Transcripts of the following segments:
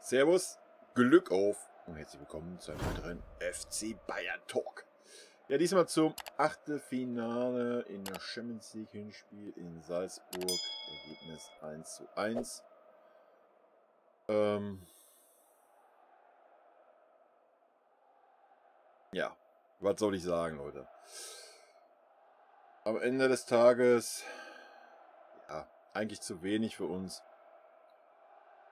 Servus, Glück auf und herzlich willkommen zu einem weiteren FC Bayern Talk. Ja, diesmal zum Achtelfinale in der Champions League Hinspiel in Salzburg. Ergebnis 1:1. Ja, was soll ich sagen, Leute? Am Ende des Tages, ja, eigentlich zu wenig für uns.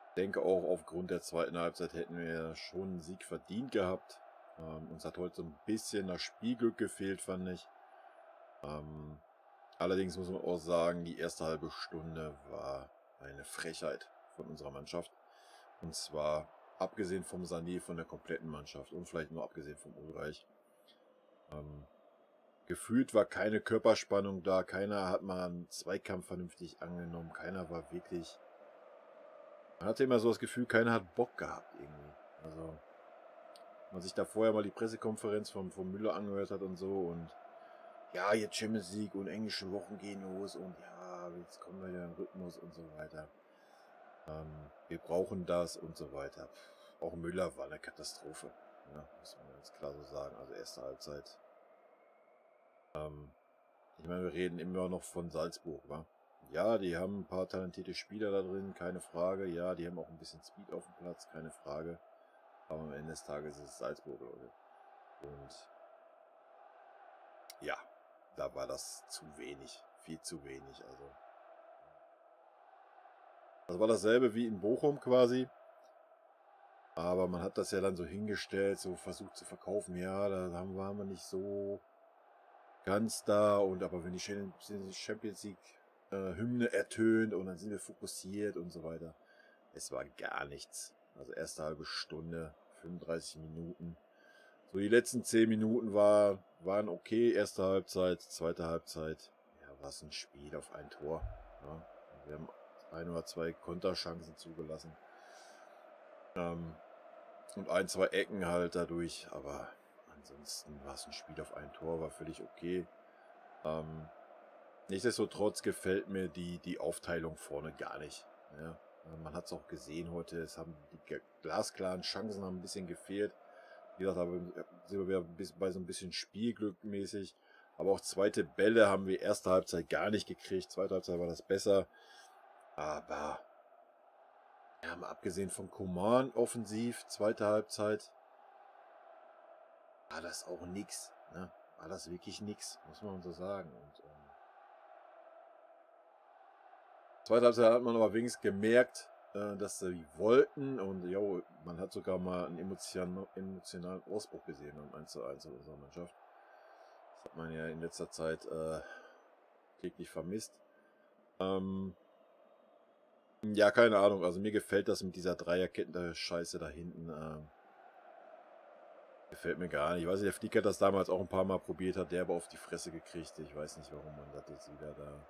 Ich denke auch aufgrund der zweiten Halbzeit hätten wir schon einen Sieg verdient gehabt. Uns hat heute so ein bisschen das Spielglück gefehlt, fand ich. Allerdings muss man auch sagen, die erste halbe Stunde war eine Frechheit von unserer Mannschaft. Und zwar abgesehen vom Sané, von der kompletten Mannschaft und vielleicht nur abgesehen vom Ulreich. Gefühlt war keine Körperspannung da, keiner hat mal einen Zweikampf vernünftig angenommen, keiner war wirklich... Man hatte immer so das Gefühl, keiner hat Bock gehabt irgendwie. Also, wenn man sich da vorher mal die Pressekonferenz vom Müller angehört hat und so und ja, jetzt Champions League und englische Wochen gehen los und ja, jetzt kommen wir wieder in den Rhythmus und so weiter. Wir brauchen das und so weiter. Auch Müller war eine Katastrophe, ja, muss man ganz klar so sagen. Also erste Halbzeit. Ich meine, wir reden immer noch von Salzburg, wa? Ja, die haben ein paar talentierte Spieler da drin, keine Frage. Ja, die haben auch ein bisschen Speed auf dem Platz, keine Frage. Aber am Ende des Tages ist es Salzburg, Leute. Und ja, da war das zu wenig, viel zu wenig. Also das war dasselbe wie in Bochum quasi. Aber man hat das ja dann so hingestellt, so versucht zu verkaufen. Ja, da waren wir nicht so ganz da. Und aber wenn die Champions League Hymne ertönt und dann sind wir fokussiert und so weiter. Es war gar nichts. Also erste halbe Stunde, 35 Minuten. So die letzten 10 Minuten waren okay. Erste Halbzeit, zweite Halbzeit. Ja, war es ein Spiel auf ein Tor. Ja, wir haben 1 oder 2 Konterchancen zugelassen. Und 1, 2 Ecken halt dadurch. Aber ansonsten war es ein Spiel auf ein Tor, war völlig okay. Nichtsdestotrotz gefällt mir die Aufteilung vorne gar nicht. Ja, man hat es auch gesehen heute. Es haben die glasklaren Chancen haben ein bisschen gefehlt. Wie gesagt, aber sind wir bei so ein bisschen Spielglück mäßig. Aber auch zweite Bälle haben wir erste Halbzeit gar nicht gekriegt. Zweite Halbzeit war das besser. Aber ja, mal abgesehen von Coman offensiv, zweite Halbzeit, war das auch nix. Ne? War das wirklich nix, muss man so sagen. Und zweite Halbzeit hat man aber wenigstens gemerkt, dass sie wollten. Und jo, man hat sogar mal einen emotionalen Ausbruch gesehen am 1:1 in unserer Mannschaft. Das hat man ja in letzter Zeit täglich vermisst. Ja, keine Ahnung. Also mir gefällt das mit dieser Dreierketten-Scheiße da hinten. Gefällt mir gar nicht. Ich weiß nicht, der Flick hat das damals auch ein paar Mal probiert, hat der aber auf die Fresse gekriegt. Ich weiß nicht, warum man das jetzt wieder da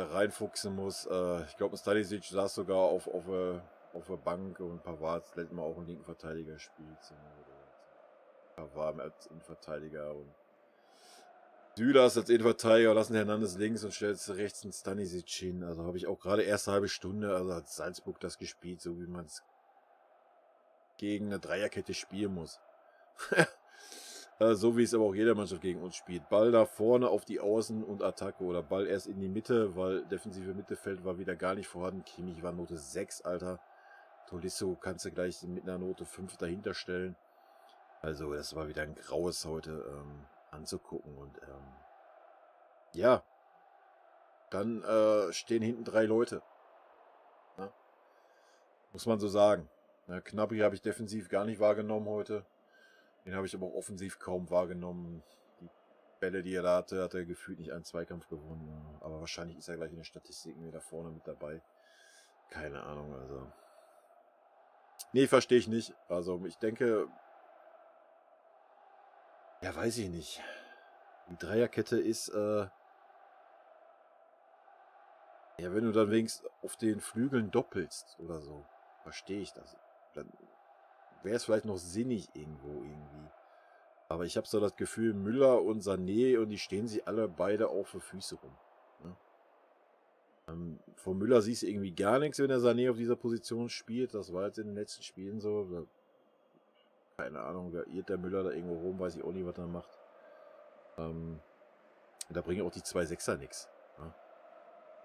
reinfuchsen muss. Ich glaube, Stanisic saß sogar auf der Bank und Pavard lässt mal auch einen linken Verteidiger spielt. Pavard als Innenverteidiger und Sülas als Innenverteidiger, lassen Hernandez links und stellt rechts einen Stanisic hin. Also habe ich auch gerade erste halbe Stunde, also hat Salzburg das gespielt, so wie man es gegen eine Dreierkette spielen muss. So wie es aber auch jeder Mannschaft gegen uns spielt. Ball da vorne auf die Außen und Attacke oder Ball erst in die Mitte, weil defensive Mittelfeld war wieder gar nicht vorhanden. Kimmich war Note 6, Alter. Tolisso kannst du gleich mit einer Note 5 dahinter stellen. Also das war wieder ein graues heute anzugucken. Und ja, dann stehen hinten 3 Leute. Ja? Muss man so sagen. Ja, Gnabry habe ich defensiv gar nicht wahrgenommen heute. Den habe ich aber auch offensiv kaum wahrgenommen. Die Bälle, die er da hatte, hat er gefühlt nicht einen Zweikampf gewonnen. Aber wahrscheinlich ist er gleich in den Statistiken wieder vorne mit dabei. Keine Ahnung, also. Nee, verstehe ich nicht. Also ich denke, ja, weiß ich nicht. Die Dreierkette ist, ja, wenn du dann wenigstens auf den Flügeln doppelst oder so, verstehe ich das. Dann wäre es vielleicht noch sinnig irgendwie. Aber ich habe so das Gefühl, Müller und Sané, und die stehen sich alle beide auf für Füße rum. Ne? Von Müller siehst du irgendwie gar nichts, wenn der Sané auf dieser Position spielt. Das war jetzt in den letzten Spielen so. Keine Ahnung, da irrt der Müller da irgendwo rum, weiß ich auch nicht, was er macht. Da bringen auch die 2 Sechser nichts. Ja.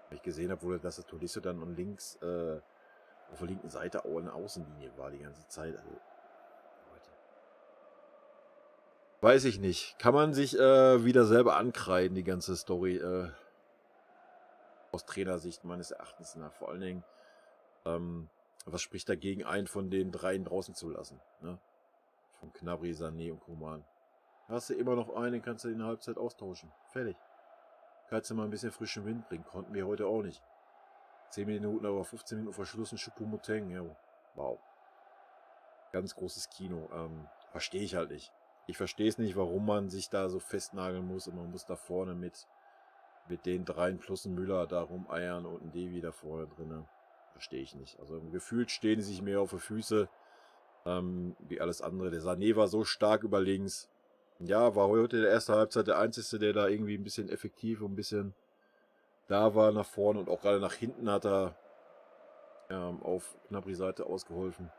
Wenn ich gesehen habe, dass der Tolisso dann und links auf der linken Seite auch eine Außenlinie war die ganze Zeit. Also, Leute. Weiß ich nicht. Kann man sich wieder selber ankreiden, die ganze Story. Aus Trainersicht meines Erachtens nach. Vor allen Dingen, was spricht dagegen, einen von den dreien draußen zu lassen? Ne? Von Gnabry, Sané und Coman. Hast du immer noch einen, den kannst du in der Halbzeit austauschen. Fertig. Kannst du mal ein bisschen frischen Wind bringen. Konnten wir heute auch nicht. 10 Minuten, aber 15 Minuten verschlossen, Choupo-Moting. Ja, wow. Ganz großes Kino. Verstehe ich halt nicht. Ich verstehe es nicht, warum man sich da so festnageln muss und man muss da vorne mit den dreien plus ein Müller da rumeiern und ein Devi da vorne drin. Verstehe ich nicht. Also gefühlt stehen sie sich mehr auf die Füße wie alles andere. Der Sané war so stark über links. Ja, war heute der erste Halbzeit der Einzige, der da irgendwie ein bisschen effektiv und ein bisschen da war nach vorne und auch gerade nach hinten hat er auf Gnabry Seite ausgeholfen.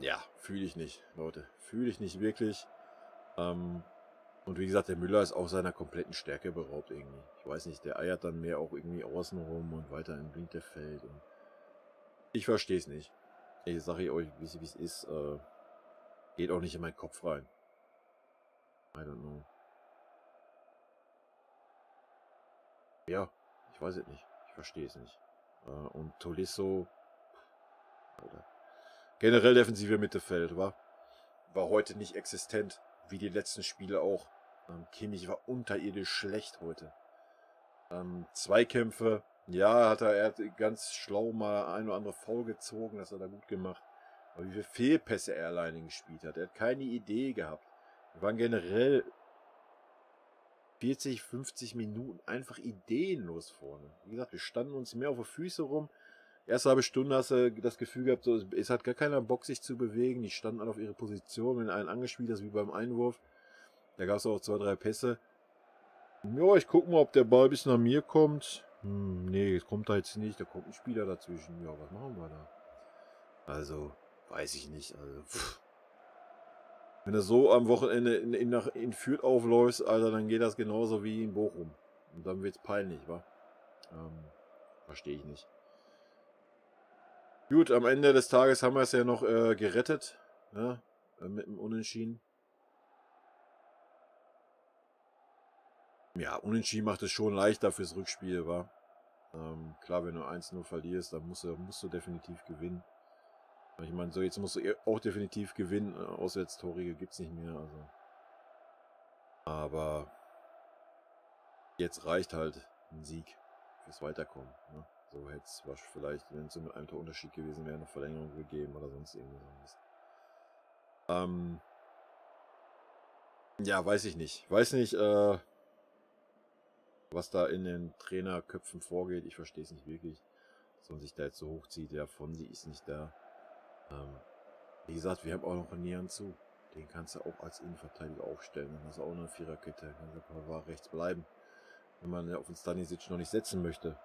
Ja, fühle ich nicht, Leute. Fühle ich nicht wirklich. Und wie gesagt, der Müller ist auch seiner kompletten Stärke beraubt irgendwie. Ich weiß nicht, der eiert dann mehr auch irgendwie außen rum und weiter im Winkelfeld. Und ich verstehe es nicht. Ich sage euch, wie es ist. Geht auch nicht in meinen Kopf rein. I don't know. Ja, ich weiß es nicht. Ich verstehe es nicht. Und Tolisso, Alter. Generell defensive Mittelfeld, war heute nicht existent, wie die letzten Spiele auch. Kimmich war unterirdisch schlecht heute. Zweikämpfe, ja, er hat ganz schlau mal ein oder andere Foul gezogen, das hat er gut gemacht. Aber wie viele Fehlpässe er alleine gespielt hat, er hat keine Idee gehabt. Wir waren generell 40, 50 Minuten einfach ideenlos vorne. Wie gesagt, wir standen uns mehr auf die Füße rum. Erste halbe Stunde hast du das Gefühl gehabt, so, es hat gar keiner Bock, sich zu bewegen. Die standen alle auf ihre Position, wenn einen angespielt hast, wie beim Einwurf. Da gab es auch 2, 3 Pässe. Ja, ich gucke mal, ob der Ball bis nach mir kommt. Nee, es kommt da jetzt nicht. Da kommt ein Spieler dazwischen. Ja, was machen wir da? Also, weiß ich nicht. Also, wenn du so am Wochenende in Fürth aufläufst, Alter, dann geht das genauso wie in Bochum. Und dann wird's peinlich, wa? Verstehe ich nicht. Gut, am Ende des Tages haben wir es ja noch gerettet. Ne? Mit dem Unentschieden. Ja, Unentschieden macht es schon leichter fürs Rückspiel, wa? Klar, wenn du 1-0 verlierst, dann musst du definitiv gewinnen. Ich meine, so jetzt musst du auch definitiv gewinnen. Auswärtstorige gibt es nicht mehr. Also. Aber jetzt reicht halt ein Sieg fürs Weiterkommen. Ne? So hätte es vielleicht, wenn es so mit einem Torunterschied gewesen wäre, eine Verlängerung gegeben oder sonst irgendwas. Ja, weiß ich nicht. Weiß nicht, was da in den Trainerköpfen vorgeht. Ich verstehe es nicht wirklich. Dass man sich da jetzt so hochzieht. Der Fonsi ist nicht da. Wie gesagt, wir haben auch noch einen Nieren zu. Den kannst du auch als Innenverteidiger aufstellen. Dann hast du auch eine Viererkette. Dann kann der Pavard rechts bleiben. Wenn man auf den Stanisic noch nicht setzen möchte.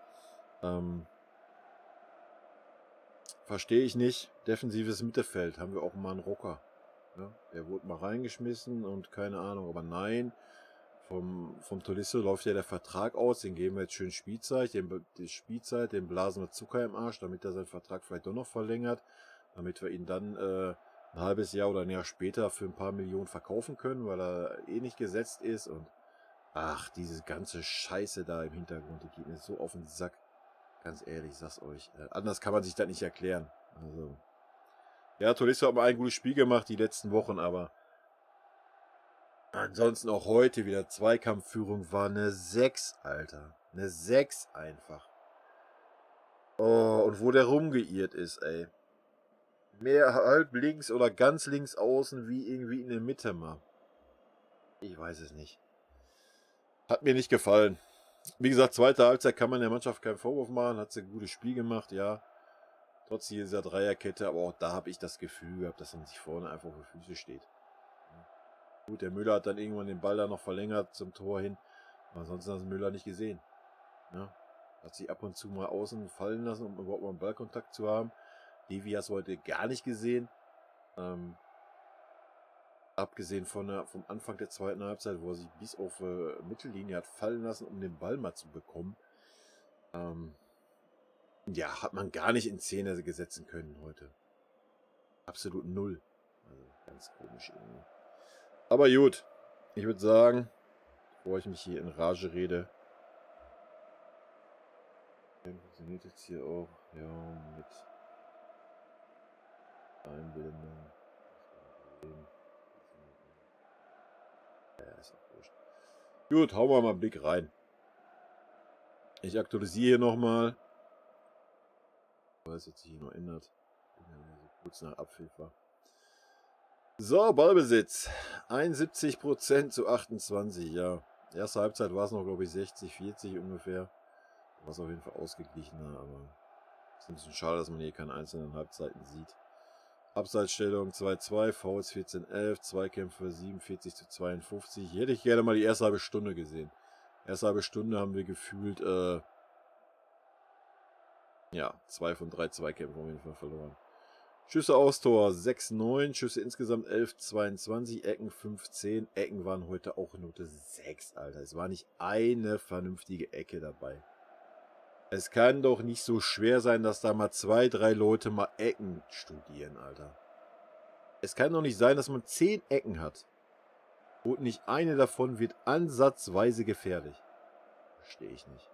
Verstehe ich nicht. Defensives Mittelfeld. Haben wir auch mal einen Rucker. Ja, der wurde mal reingeschmissen und keine Ahnung. Aber nein, vom Tolisso läuft ja der Vertrag aus. Den geben wir jetzt schön Spielzeit. Den blasen wir Zucker im Arsch, damit er seinen Vertrag vielleicht doch noch verlängert. Damit wir ihn dann ein halbes Jahr oder ein Jahr später für ein paar Millionen verkaufen können, weil er eh nicht gesetzt ist. Und ach, diese ganze Scheiße da im Hintergrund, die geht mir so auf den Sack. Ganz ehrlich, ich sag's euch. Anders kann man sich das nicht erklären. Also, ja, Tolisso hat mal ein gutes Spiel gemacht die letzten Wochen, aber ansonsten auch heute wieder Zweikampfführung war eine 6, Alter. Eine 6 einfach. Oh, und wo der rumgeirrt ist, ey. Mehr halb links oder ganz links außen wie irgendwie in der Mitte mal. Ich weiß es nicht. Hat mir nicht gefallen. Wie gesagt, zweite Halbzeit kann man der Mannschaft keinen Vorwurf machen. Hat sie ein gutes Spiel gemacht, ja. Trotz dieser Dreierkette, aber auch da habe ich das Gefühl gehabt, dass man sich vorne einfach auf die Füße steht. Gut, der Müller hat dann irgendwann den Ball da noch verlängert zum Tor hin. Ansonsten hast du Müller nicht gesehen. Ja. Hat sich ab und zu mal außen fallen lassen, um überhaupt mal einen Ballkontakt zu haben. Levi hast du heute gar nicht gesehen. Abgesehen vom Anfang der zweiten Halbzeit, wo er sich bis auf Mittellinie hat fallen lassen, um den Ball mal zu bekommen. Ja, hat man gar nicht in Szene gesetzen können heute. Absolut null. Also ganz komisch irgendwie. Aber gut, ich würde sagen, bevor ich mich hier in Rage rede, funktioniert jetzt hier auch, ja, mit Einblendung. Ja, ist auch wurscht. Gut, hauen wir mal einen Blick rein. Ich aktualisiere hier nochmal. Was jetzt sich hier noch ändert. So kurz nach Abpfiff war. So, Ballbesitz. 71% zu 28, ja. Erste Halbzeit war es noch, glaube ich, 60-40 ungefähr. War es auf jeden Fall ausgeglichener, aber es ist ein bisschen schade, dass man hier keine einzelnen Halbzeiten sieht. Abseitsstellung 2-2, Fouls 14-11, Zweikämpfe 47 zu 52. Hier hätte ich gerne mal die erste halbe Stunde gesehen. Erste halbe Stunde haben wir gefühlt, ja, 2 von 3 Zweikämpfen auf jeden Fall verloren. Schüsse aufs Tor 6-9, Schüsse insgesamt 11-22, Ecken 15. Ecken waren heute auch Note 6, Alter. Es war nicht eine vernünftige Ecke dabei. Es kann doch nicht so schwer sein, dass da mal 2, 3 Leute mal Ecken studieren, Alter. Es kann doch nicht sein, dass man 10 Ecken hat. Und nicht eine davon wird ansatzweise gefährlich. Verstehe ich nicht.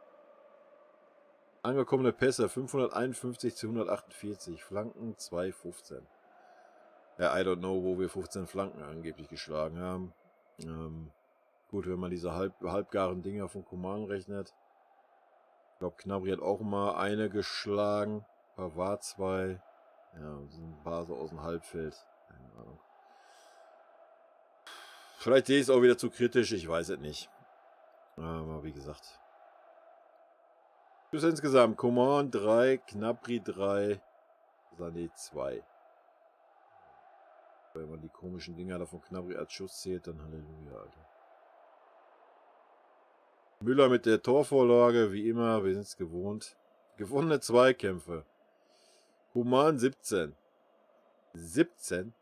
Angekommene Pässe 551 zu 148. Flanken 2,15. Ja, I don't know, wo wir 15 Flanken angeblich geschlagen haben. Gut, wenn man diese halbgaren Dinger von Coman rechnet. Ich glaube, Gnabry hat auch mal eine geschlagen. Pavard 2. Ja, und so ein paar so aus dem Halbfeld. Keine Ahnung. Vielleicht sehe ich es auch wieder zu kritisch, ich weiß es nicht. Aber wie gesagt. Bis insgesamt. Coman 3, Gnabry 3, Sané 2. Wenn man die komischen Dinger da von Gnabry als Schuss zählt, dann Halleluja, Alter. Müller mit der Torvorlage, wie immer, wir sind es gewohnt. Gewonnene Zweikämpfe. Coman 17. 17?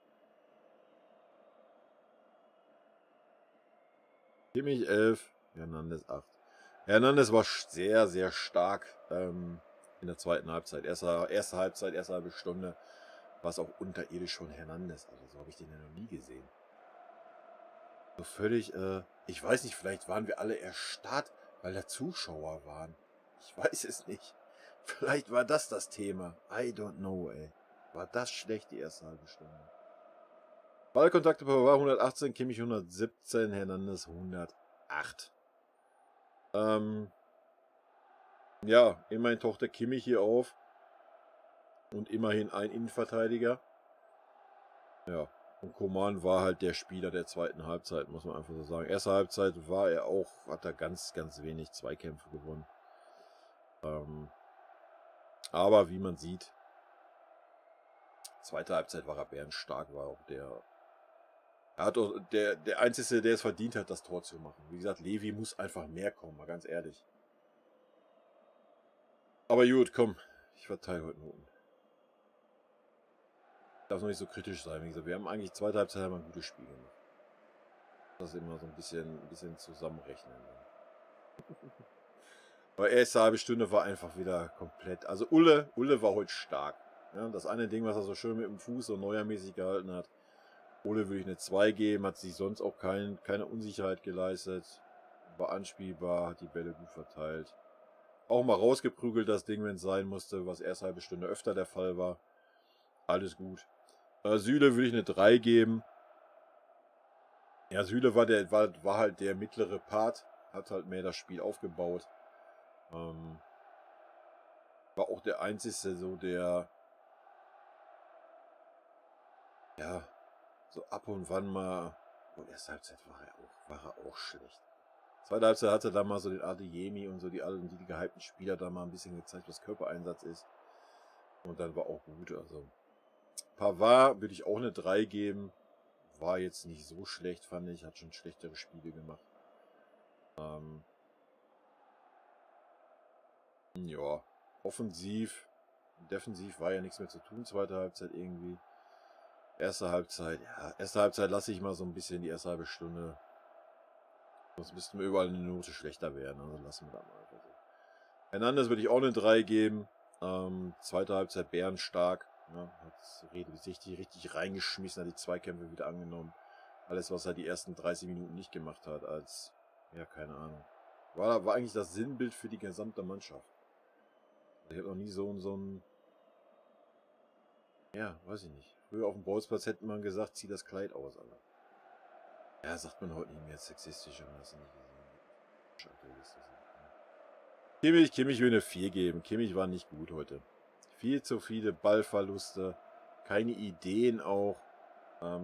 Kimmich 11, Hernandez 8. Hernandez war sehr, sehr stark in der zweiten Halbzeit. Erste Halbzeit, erste halbe Stunde war es auch unterirdisch von Hernandez. Also so habe ich den ja noch nie gesehen. So völlig, ich weiß nicht, vielleicht waren wir alle erstarrt, weil da Zuschauer waren. Ich weiß es nicht. Vielleicht war das Thema. I don't know, ey. War das schlecht, die erste halbe Stunde. Ballkontakte war 118, Kimmich 117, Hernandez 108. Ja, immerhin taucht der Kimmich hier auf. Und immerhin ein Innenverteidiger. Ja, und Coman war halt der Spieler der zweiten Halbzeit, muss man einfach so sagen. Erste Halbzeit war er auch, hat er ganz, ganz wenig Zweikämpfe gewonnen. Aber wie man sieht, zweite Halbzeit war er bärenstark, war auch der Einzige, der es verdient hat, das Tor zu machen. Wie gesagt, Levi muss einfach mehr kommen, mal ganz ehrlich. Aber gut, komm, ich verteile heute Noten. Darf noch nicht so kritisch sein. Wie gesagt, wir haben eigentlich zweite Halbzeit ein gutes Spiel gemacht. Das immer so ein bisschen zusammenrechnen. Aber erste halbe Stunde war einfach wieder komplett. Also Ulle war heute stark. Ja, das eine Ding, was er so schön mit dem Fuß so neuermäßig gehalten hat. Ulle würde ich eine 2 geben, hat sich sonst auch keine Unsicherheit geleistet. War anspielbar, hat die Bälle gut verteilt. Auch mal rausgeprügelt das Ding, wenn es sein musste, was erst halbe Stunde öfter der Fall war. Alles gut. Süle würde ich eine 3 geben. Ja, Süle war halt der mittlere Part. Hat halt mehr das Spiel aufgebaut. War auch der Einzige, so der... Ja, so ab und wann mal... Und erste Halbzeit war er auch schlecht. Zweite Halbzeit hatte da mal so den Adeyemi und so die gehypten Spieler da mal ein bisschen gezeigt, was Körpereinsatz ist. Und dann war auch gut. Also Pavard würde ich auch eine 3 geben. War jetzt nicht so schlecht, fand ich. Hat schon schlechtere Spiele gemacht. Ja, offensiv, defensiv war ja nichts mehr zu tun, zweite Halbzeit irgendwie. Erste Halbzeit, ja, erste Halbzeit lasse ich mal so ein bisschen die erste halbe Stunde. Sonst müssten wir überall eine Note schlechter werden, also lassen wir da mal einfach so. Hernandez würde ich auch eine 3 geben. Zweite Halbzeit bärenstark. Ja, hat richtig reingeschmissen, hat die Zweikämpfe wieder angenommen. Alles, was er die ersten 30 Minuten nicht gemacht hat, als, ja, keine Ahnung. War eigentlich das Sinnbild für die gesamte Mannschaft. Ich habe noch nie so ein, ja, weiß ich nicht. Früher auf dem Bolzplatz hätte man gesagt, zieh das Kleid aus, Alter. Ja, sagt man heute nicht mehr sexistisch, aber das nicht gesehen. Kimmich will eine 4 geben. Kimmich war nicht gut heute. Viel zu viele Ballverluste, keine Ideen auch.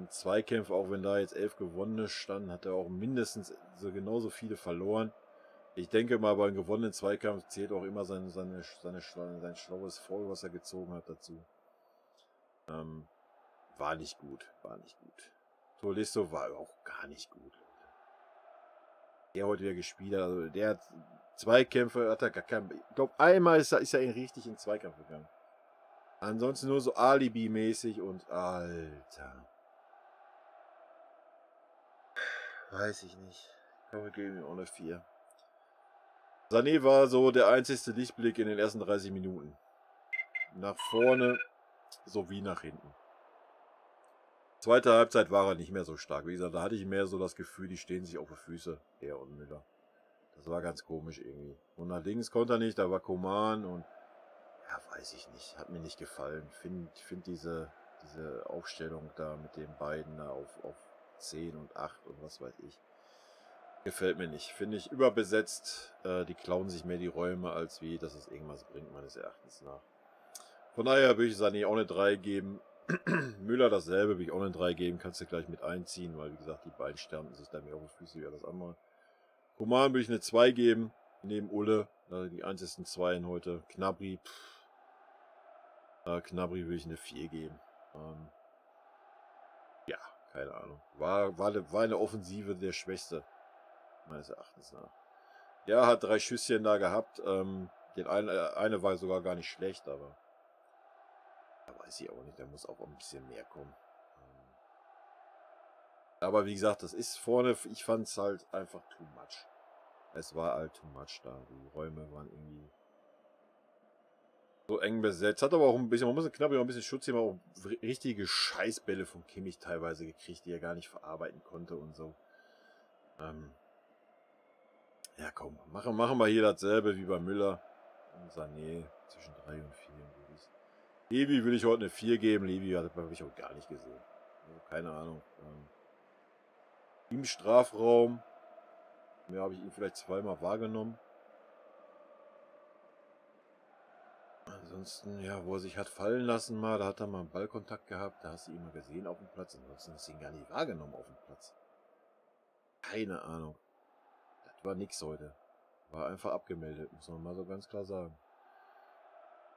Zweikämpfe, auch wenn da jetzt 11 gewonnene standen, hat er auch mindestens so genauso viele verloren. Ich denke mal, beim gewonnenen Zweikampf zählt auch immer sein schlaues Foul, was er gezogen hat, dazu. War nicht gut, war nicht gut. Tolisso war auch gar nicht gut. Der heute wieder gespielt hat, also der hat Zweikämpfe, hat er gar keinen. Ich glaube, einmal ist er richtig in Zweikampf gegangen. Ansonsten nur so Alibi-mäßig und Alter. Weiß ich nicht. Komm, wir geben ihm auch eine 4. Sané war so der einzigste Lichtblick in den ersten 30 Minuten. Nach vorne sowie nach hinten. Zweite Halbzeit war er nicht mehr so stark. Wie gesagt, da hatte ich mehr so das Gefühl, die stehen sich auf die Füße, er und Müller. Das war ganz komisch irgendwie. Und nach links konnte er nicht, da war Coman und ja, weiß ich nicht. Hat mir nicht gefallen. Find diese Aufstellung da mit den beiden da auf 10 und 8 und was weiß ich. Gefällt mir nicht. Finde ich überbesetzt. Die klauen sich mehr die Räume, als wie, dass es irgendwas bringt, meines Erachtens nach. Von daher würde ich Sané auch eine 3 geben. Müller dasselbe, würde ich auch eine 3 geben. Kannst du gleich mit einziehen, weil wie gesagt, die beiden sternten sich da mehr auf die Füße wie alles andere. Coman würde ich eine 2 geben. Neben Ulle. Die einzigen 2 heute. Gnabry. Gnabry würde ich eine 4 geben. Ja, keine Ahnung. War eine Offensive der Schwächste. Meines Erachtens nach. Ja, hat 3 Schüsschen da gehabt. Eine war sogar gar nicht schlecht, aber da weiß ich auch nicht. Da muss auch ein bisschen mehr kommen. Aber wie gesagt, das ist vorne, ich fand es halt einfach too much. Es war halt too much da. Die Räume waren irgendwie so eng besetzt. Hat aber auch ein bisschen, man muss knapp ein bisschen Schutz geben, auch richtige Scheißbälle von Kimmich teilweise gekriegt, die er gar nicht verarbeiten konnte und so. Ja, komm, machen wir hier dasselbe wie bei Müller und Sané zwischen 3 und 4. Levi will ich heute eine 4 geben. Levi habe ich heute gar nicht gesehen. Also keine Ahnung. Im Strafraum habe ich ihn vielleicht zweimal wahrgenommen. Ansonsten, ja, wo er sich hat fallen lassen mal, da hat er mal einen Ballkontakt gehabt, da hast du ihn mal gesehen auf dem Platz. Ansonsten hast du ihn gar nicht wahrgenommen auf dem Platz. Keine Ahnung. Das war nix heute. War einfach abgemeldet, muss man mal so ganz klar sagen.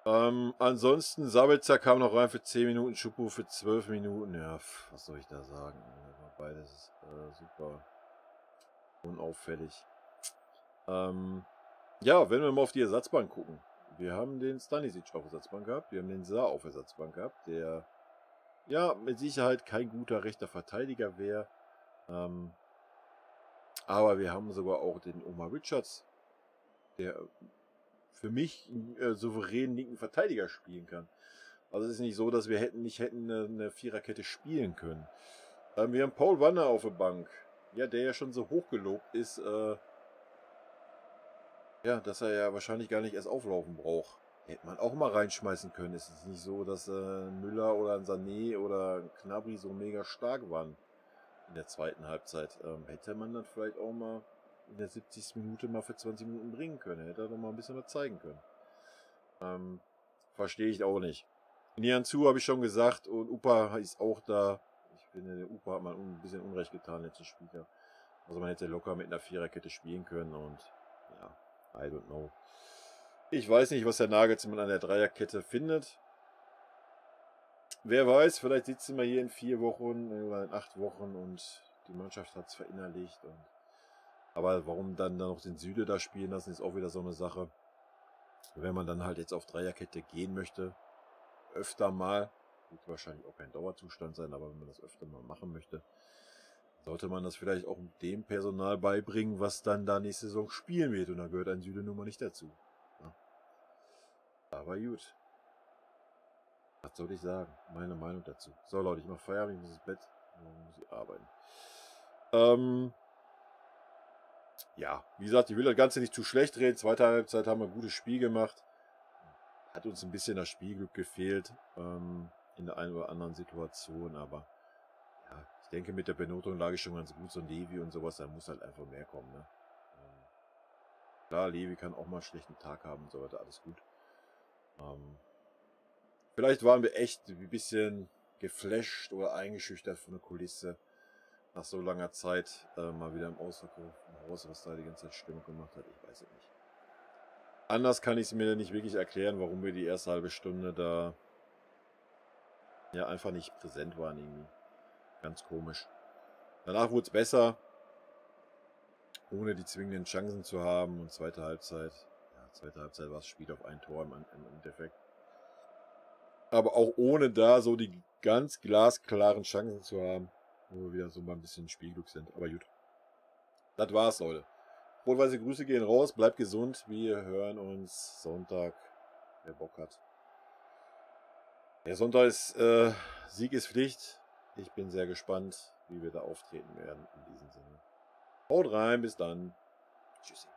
Ansonsten, Sabitzer kam noch rein für 10 Minuten, Schupo für 12 Minuten. Ja, was soll ich da sagen? Beides super unauffällig. Ja, wenn wir mal auf die Ersatzbank gucken. Wir haben den Stanisic auf Ersatzbank gehabt, wir haben den Saar auf Ersatzbank gehabt, der ja mit Sicherheit kein guter rechter Verteidiger wäre. Aber wir haben sogar auch den Omar Richards, der für mich einen souveränen linken Verteidiger spielen kann. Also es ist nicht so, dass wir nicht hätten eine Viererkette spielen können. Wir haben Paul Wanner auf der Bank. Ja, der ja schon so hochgelobt ist, ja, dass er ja wahrscheinlich gar nicht erst auflaufen braucht. Hätte man auch mal reinschmeißen können. Es ist nicht so, dass Müller oder ein Sané oder ein Gnabry so mega stark waren in der zweiten Halbzeit. Hätte man dann vielleicht auch mal in der 70. Minute mal für 20 Minuten bringen können. Hätte er doch mal ein bisschen was zeigen können. Verstehe ich auch nicht. Nianzou habe ich schon gesagt und Upa ist auch da. Ich finde, der Upa hat mal ein bisschen Unrecht getan letzten Spieltag. Also man hätte locker mit einer Viererkette spielen können und ja, I don't know. Ich weiß nicht, was der Nagelsmann an der Dreierkette findet. Wer weiß, vielleicht sitzen wir hier in 4 Wochen oder in 8 Wochen und die Mannschaft hat es verinnerlicht. Aber warum dann noch den Süde da spielen lassen, ist auch wieder so eine Sache. Wenn man dann halt jetzt auf Dreierkette gehen möchte, öfter mal, wird wahrscheinlich auch kein Dauerzustand sein, aber wenn man das öfter mal machen möchte, sollte man das vielleicht auch dem Personal beibringen, was dann da nächste Saison spielen wird. Und da gehört ein Süle nun mal nicht dazu. Ja. Aber gut. Was soll ich sagen? Meine Meinung dazu. So Leute, ich mache Feierabend, ich muss ins Bett. Morgen muss ich arbeiten. Ja, wie gesagt, ich will das Ganze nicht zu schlecht reden. Zweite Halbzeit haben wir ein gutes Spiel gemacht. Hat uns ein bisschen das Spielglück gefehlt in der einen oder anderen Situation, aber ja, ich denke, mit der Benotung lag ich schon ganz gut. So ein Levi und sowas, da muss halt einfach mehr kommen. Ne? Klar, Levi kann auch mal einen schlechten Tag haben und so weiter, alles gut. Vielleicht waren wir echt ein bisschen geflasht oder eingeschüchtert von der Kulisse. Nach so langer Zeit mal wieder im Ausverkauf im Haus, was da die ganze Zeit Stimmung gemacht hat, ich weiß es nicht. Anders kann ich es mir nicht wirklich erklären, warum wir die erste halbe Stunde da ja einfach nicht präsent waren irgendwie. Ganz komisch. Danach wurde es besser, ohne die zwingenden Chancen zu haben. Und zweite Halbzeit war das Spiel auf ein Tor im Endeffekt. Aber auch ohne da so die ganz glasklaren Chancen zu haben, wo wir wieder so mal ein bisschen Spielglück sind. Aber gut. Das war's, Leute. Wohlweise Grüße gehen raus, bleibt gesund. Wir hören uns Sonntag, wer Bock hat. Der Sonntag ist Sieg ist Pflicht. Ich bin sehr gespannt, wie wir da auftreten werden in diesem Sinne. Haut rein, bis dann. Tschüssi.